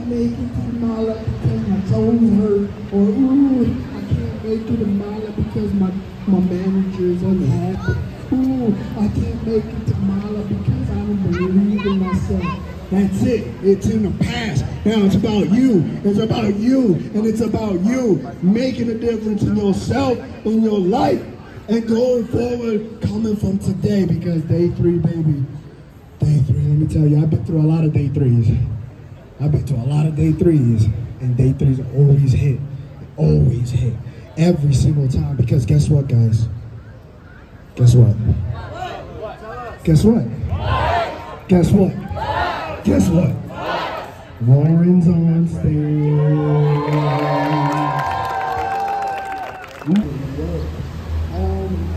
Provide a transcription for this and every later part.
can't make it to the mall because my toes hurt, or ooh, I can't make it to the mall because my manager is unhappy. Ooh, I can't make it to the mall because I don't believe in myself. That's it. It's in the past. Now it's about you. It's about you. And it's about you making a difference in yourself, in your life, and going forward, coming from today, because day 3, baby. Day 3, let me tell you, I've been through a lot of day 3s. I've been through a lot of day 3s. And day 3s always hit. Always hit. Every single time. Because guess what, guys? Guess what? Guess what? Guess what? Guess what? Lauren's on stage.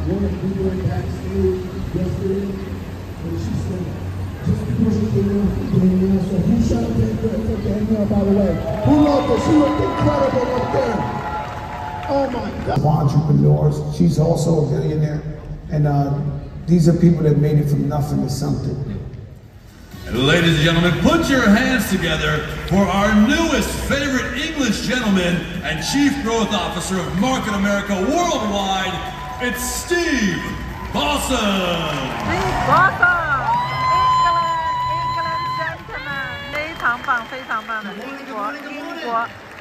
One of the people backstage yesterday, and she said, just because she came out from Danielle, so who shot up for Danielle, by the way? Who loved her? She looked incredible up there. Oh my God. Entrepreneurs. She's also a billionaire. And these are people that made it from nothing to something. And ladies and gentlemen, put your hands together for our newest favorite English gentleman and Chief Growth Officer of Market America Worldwide, it's Steve Bosson! Steve Bosson! England gentleman! 非常棒，非常棒的英国。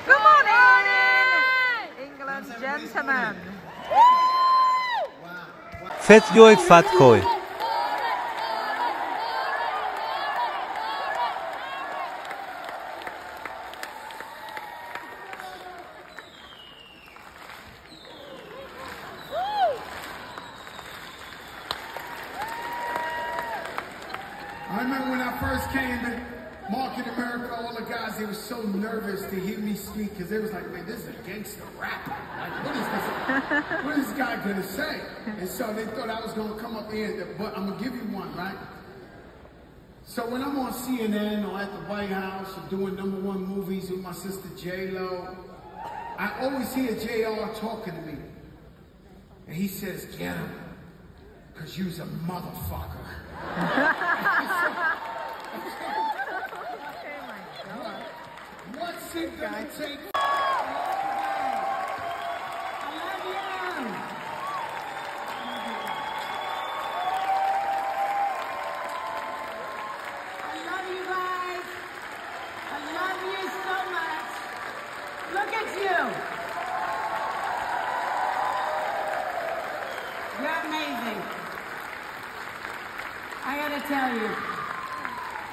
Good morning! England gentleman! Fat Joe e Fat Joe. I remember when I first came to Market America, all the guys, they were so nervous to hear me speak because they was like, man, this is a gangster rapper. Like, what is this? What is this guy gonna say? And so they thought I was gonna come up here, but I'm gonna give you one, right? So when I'm on CNN or at the White House or doing #1 movies with my sister J-Lo, I always hear JR talking to me. And he says, get him, because you's a motherfucker. What's it gonna take? I love you. I love you guys. I love you so much. Look at you. You're amazing. I gotta tell you,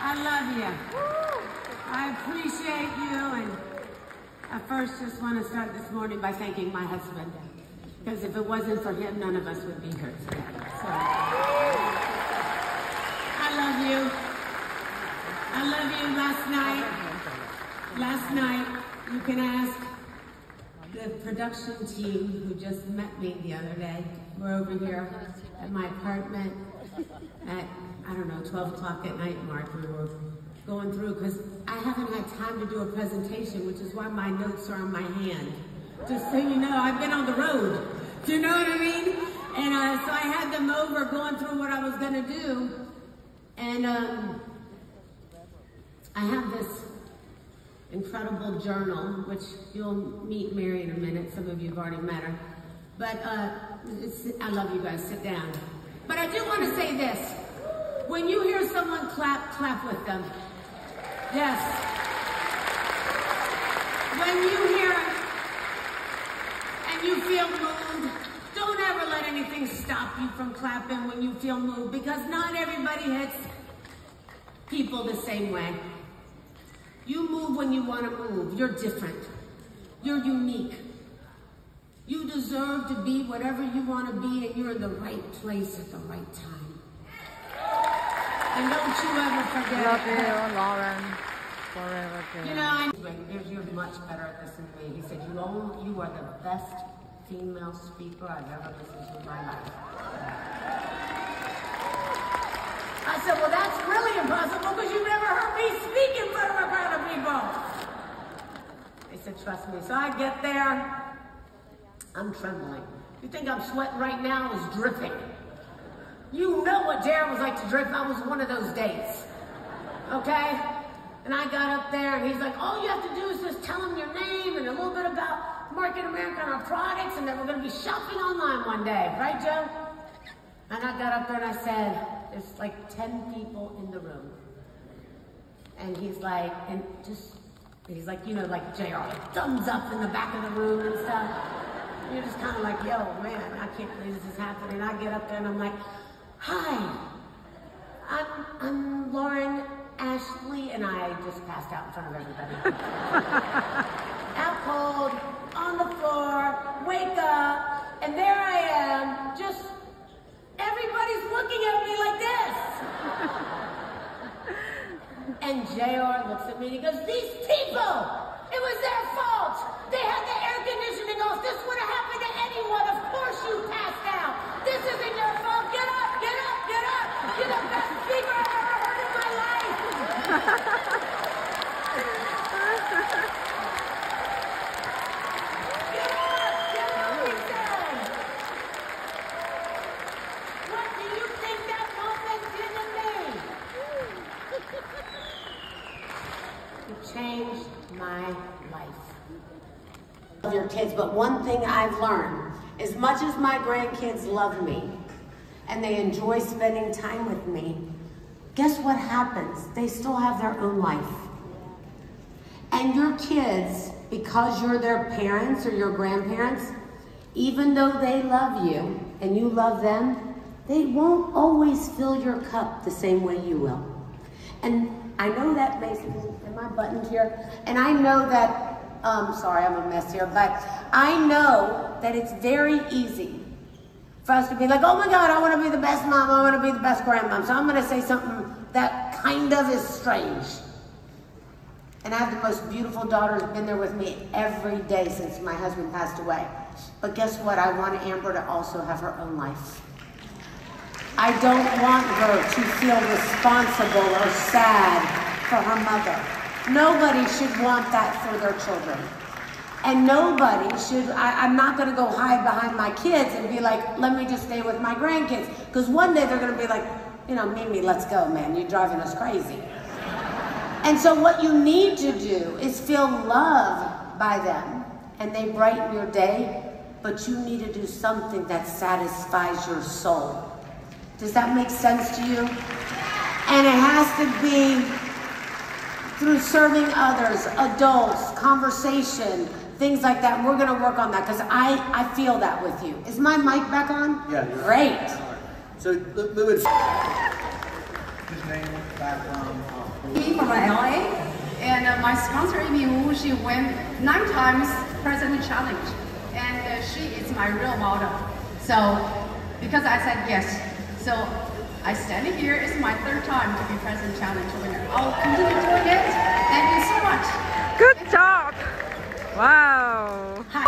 I love you. I appreciate you, and I first just want to start this morning by thanking my husband, because if it wasn't for him, none of us would be here today. So, I love you. I love you. Last night, you can ask the production team who just met me the other day. We're over here at my apartment at, I don't know, 12 o'clock at night, Mark. We were going through, because I haven't had time to do a presentation, which is why my notes are in my hand. Just so you know, I've been on the road. Do you know what I mean? And so I had them over going through what I was going to do. And I have this incredible journal, which you'll meet Mary in a minute. Some of you have already met her. But I love you guys. Sit down. But I do want to say this. When you hear someone clap, clap with them. Yes. When you hear it and you feel moved, don't ever let anything stop you from clapping when you feel moved, because not everybody hits people the same way. You move when you want to move. You're different. You're unique. You deserve to be whatever you want to be, and you're in the right place at the right time. And don't you ever forget. Love you, Lauren. Forever. You know, you're much better at this than me. He said, you are the best female speaker I've ever listened to in my life. I said, well, that's really impossible, because you've never heard me speak in front of a crowd of people. They said, trust me. So I get there, I'm trembling. You think I'm sweating right now? I was dripping. You know what Darren was like to drip. I was one of those dates. Okay? And I got up there and he's like, all you have to do is just tell him your name and a little bit about Market America and our products and that we're going to be shopping online one day. Right, Joe? And I got up there and I said, there's like 10 people in the room. And he's like, he's like, you know, like JR, like thumbs up in the back of the room and stuff. And you're just kind of like, yo, man, I can't believe this is happening. I get up there and I'm like, hi, I'm Lauren Ashley, and I just passed out in front of everybody. Out cold, on the floor, wake up, and there I am, just, everybody's looking at me like this. And JR looks at me and he goes, these people, it was their fault. They had the air conditioning off. This would have happened to anyone. Of course you passed out. This isn't your fault. Get up, get up, get up. You're the best speaker I've ever heard in my life. Get up, he said. What do you think that moment did to me? It changed my life. Love your kids, but one thing I've learned, as much as my grandkids love me and they enjoy spending time with me, guess what happens? They still have their own life. And your kids, because you're their parents or your grandparents, even though they love you and you love them, they won't always fill your cup the same way you will. And I know that basically, am I buttoned here? And I know that, sorry, I'm a mess here, but I know that it's very easy for us to be like, oh my God, I want to be the best mom, I want to be the best grandmom. So I'm going to say something that kind of is strange. And I have the most beautiful daughter who's been there with me every day since my husband passed away. But guess what? I want Amber to also have her own life. I don't want her to feel responsible or sad for her mother. Nobody should want that for their children. And nobody should, I'm not gonna go hide behind my kids and be like, let me just stay with my grandkids. Because one day they're gonna be like, you know, Mimi, let's go, man, you're driving us crazy. And so what you need to do is feel loved by them and they brighten your day, but you need to do something that satisfies your soul. Does that make sense to you? And it has to be through serving others, adults, conversation, things like that. And we're gonna work on that because I feel that with you. Is my mic back on? Yeah. Great. So, Lou, his name, background. Me from LA, and my sponsor, Amy Wu, she won 9 times President Challenge, and she is my real model. So, because I said yes, so I stand here. It's my 3rd time to be President Challenge winner. I'll continue doing it. Thank you so much. Good job. Wow. Hi.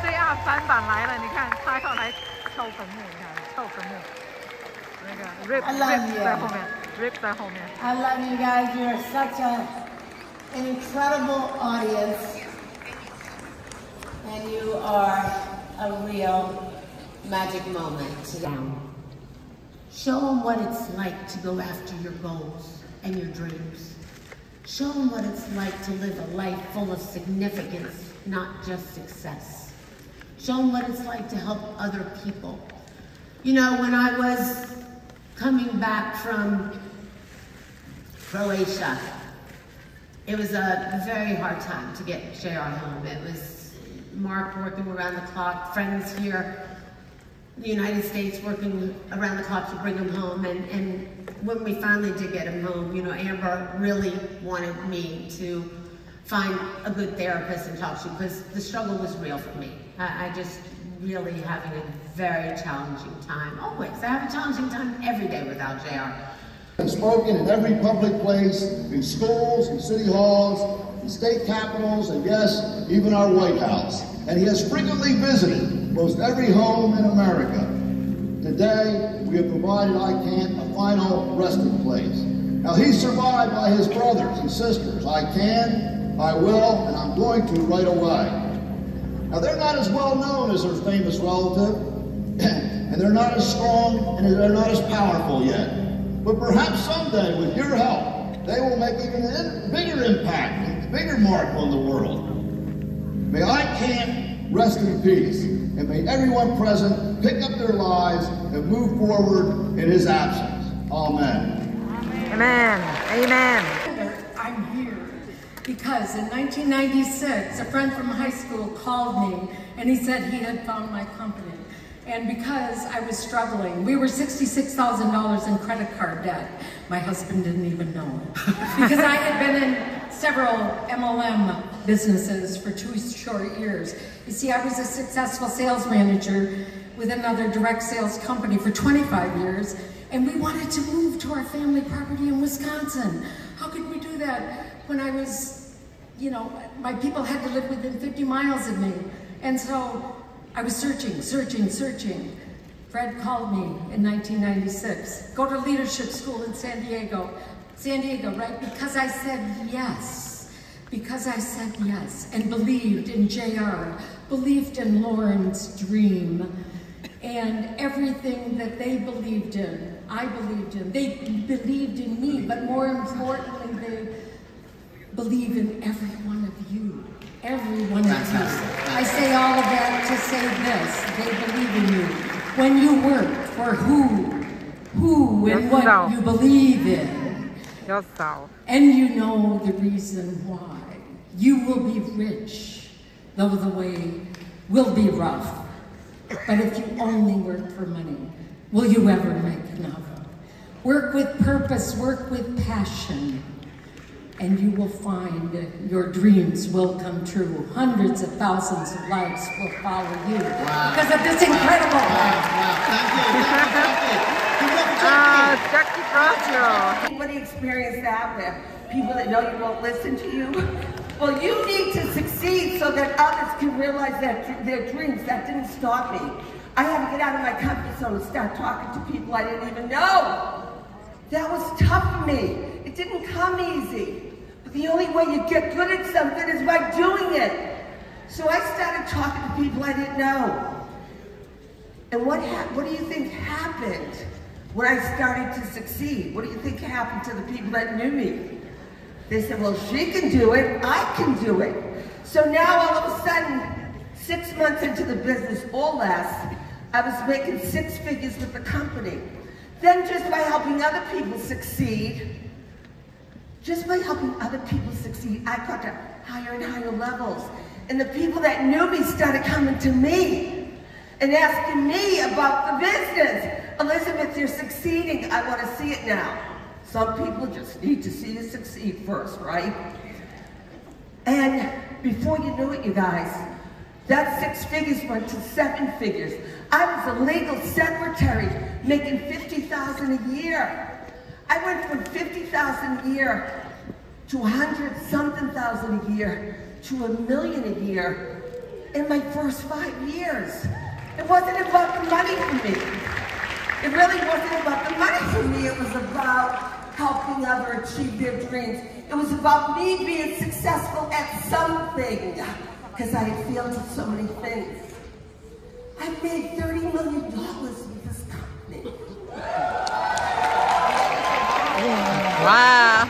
JR 3版来了，你看他要来跳坟墓，你看跳坟墓。那个 Rip 在后面 ，Rip 在后面。I love you guys. You're such an incredible audience, and you are a real magic moment. Show them what it's like to go after your goals and your dreams. Show them what it's like to live a life full of significance, not just success. Show them what it's like to help other people. You know, when I was coming back from Croatia, it was a very hard time to get JR home. It was Mark working around the clock, friends here, the United States working around the clock to bring him home. And when we finally did get him home, you know, Amber really wanted me to find a good therapist and talk to, because the struggle was real for me. I just really having a very challenging time. Always. I have a challenging time every day without JR. He's spoken in every public place, in schools, in city halls, in state capitals, and yes, even our White House. And he has frequently visited most every home in America. Today, we have provided ICANN a final resting place. Now, he's survived by his brothers and sisters. I can, I will, and I'm going to right away. Now, they're not as well known as their famous relative, and they're not as strong, and they're not as powerful yet. But perhaps someday, with your help, they will make even a bigger impact, a bigger mark on the world. May ICANN rest in peace, and may everyone present pick up their lives and move forward in his absence. Amen. Amen. Amen. I'm here because in 1996, a friend from high school called me and he said he had found my company. And because I was struggling, we were $66,000 in credit card debt. My husband didn't even know it. Because I had been in several MLM businesses for 2 short years. You see, I was a successful sales manager with another direct sales company for 25 years, and we wanted to move to our family property in Wisconsin. How could we do that when I was, you know, my people had to live within 50 miles of me? And so I was searching. Fred called me in 1996. Go to leadership school in San Diego, right? Because I said yes. Because I said yes and believed in JR, believed in Lauren's dream, and everything that they believed in, I believed in. They believed in me, but more importantly, they believe in every one of you. Every one of you. I say all of that to say this. They believe in you. When you work for who and what you believe in, and you know the reason why, you will be rich, though the way will be rough. But if you only work for money, will you ever make enough? Work with purpose, work with passion, and you will find your dreams will come true. Hundreds of thousands of lives will follow you because of this incredible life. Jackie Braccio. Anybody experience that where people that know you won't listen to you? Well, you need to succeed so that others can realize their dreams. That didn't stop me. I had to get out of my comfort zone and start talking to people I didn't even know. That was tough for me. It didn't come easy. But the only way you get good at something is by doing it. So I started talking to people I didn't know. And what do you think happened when I started to succeed? What do you think happened to the people that knew me? They said, well, she can do it, I can do it. So now all of a sudden, 6 months into the business or less, I was making 6 figures with the company. Then just by helping other people succeed, I got to higher and higher levels. And the people that knew me started coming to me and asking me about the business. Elizabeth, you're succeeding. I want to see it now. Some people just need to see you succeed first, right? And before you knew it, you guys, that 6 figures went to 7 figures. I was a legal secretary making $50,000 a year. I went from $50,000 a year to $100-something thousand a year to $1 million a year in my first 5 years. It wasn't about the money for me. It really wasn't about the money for me. It was about helping others achieve their dreams. It was about me being successful at something, because I had failed at so many things. I made $30 million with this company. Wow.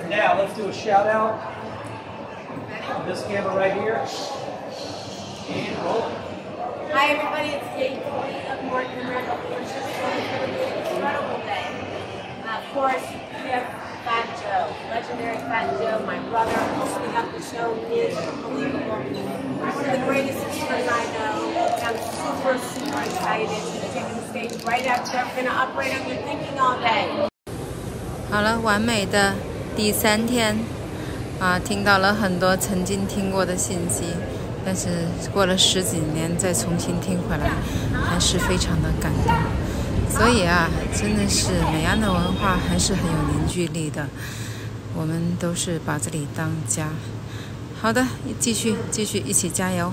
Now, let's do a shout out on this camera right here. And roll. Hi everybody, it's day 3 of Market America Leadership. It's an incredible day. Of course, we have Fat Joe, legendary Fat Joe, my brother. Hosting up the show is unbelievable. One of the greatest speakers I know. I'm super, super excited. He's taking the stage right after. I'm going to operate on your thinking all day. 好了，完美的第3天啊，听到了很多曾经听过的信息，但是过了10几年再重新听回来，还是非常的感动。所以啊，真的是美安的文化还是很有凝聚力的。我们都是把这里当家。好的，继续一起加油。